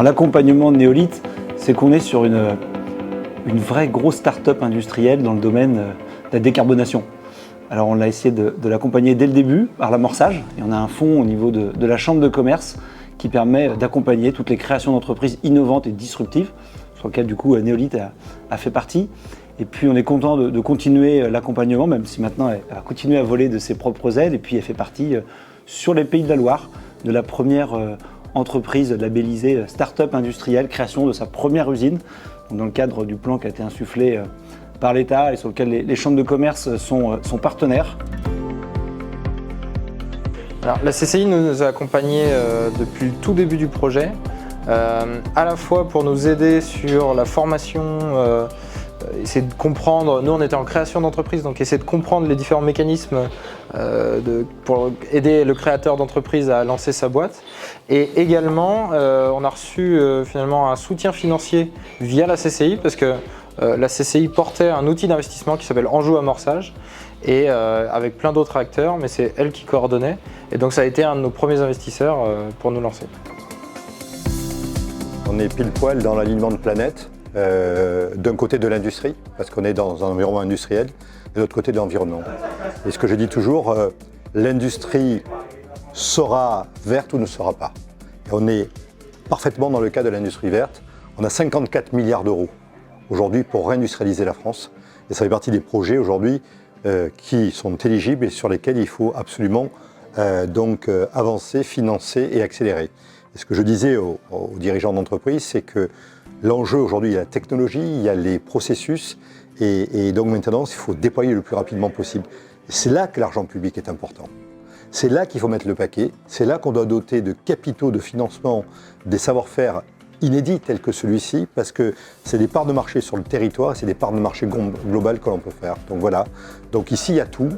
L'accompagnement de Néolith, c'est qu'on est sur une vraie grosse start-up industrielle dans le domaine de la décarbonation. Alors on a essayé de l'accompagner dès le début par l'amorçage, et on a un fonds au niveau de la chambre de commerce qui permet d'accompagner toutes les créations d'entreprises innovantes et disruptives, sur lesquelles du coup Néolith a fait partie. Et puis on est content de continuer l'accompagnement, même si maintenant elle a continué à voler de ses propres ailes, et puis elle fait partie sur les Pays de la Loire de la première entreprise labellisée start-up industrielle, création de sa première usine, dans le cadre du plan qui a été insufflé par l'État et sur lequel les chambres de commerce sont partenaires. Alors, la CCI nous a accompagnés depuis le tout début du projet, à la fois pour nous aider sur la formation, essayer de comprendre, nous on était en création d'entreprise, donc essayer de comprendre les différents mécanismes pour aider le créateur d'entreprise à lancer sa boîte. Et également, on a reçu finalement un soutien financier via la CCI, parce que la CCI portait un outil d'investissement qui s'appelle Anjou Amorçage, et avec plein d'autres acteurs, mais c'est elle qui coordonnait. Et donc ça a été un de nos premiers investisseurs pour nous lancer. On est pile poil dans l'alignement de planète, d'un côté de l'industrie, parce qu'on est dans un environnement industriel, et de l'autre côté de l'environnement. Et ce que je dis toujours, l'industrie sera verte ou ne sera pas. Et on est parfaitement dans le cas de l'industrie verte. On a 54 milliards d'euros aujourd'hui pour réindustrialiser la France. Et ça fait partie des projets aujourd'hui qui sont éligibles et sur lesquels il faut absolument avancer, financer et accélérer. Et ce que je disais aux dirigeants d'entreprise, c'est que l'enjeu aujourd'hui, il y a la technologie, il y a les processus, et donc maintenant, il faut déployer le plus rapidement possible. C'est là que l'argent public est important. C'est là qu'il faut mettre le paquet, c'est là qu'on doit doter de capitaux de financement des savoir-faire inédits tels que celui-ci, parce que c'est des parts de marché sur le territoire, c'est des parts de marché globales que l'on peut faire. Donc voilà, donc ici il y a tout,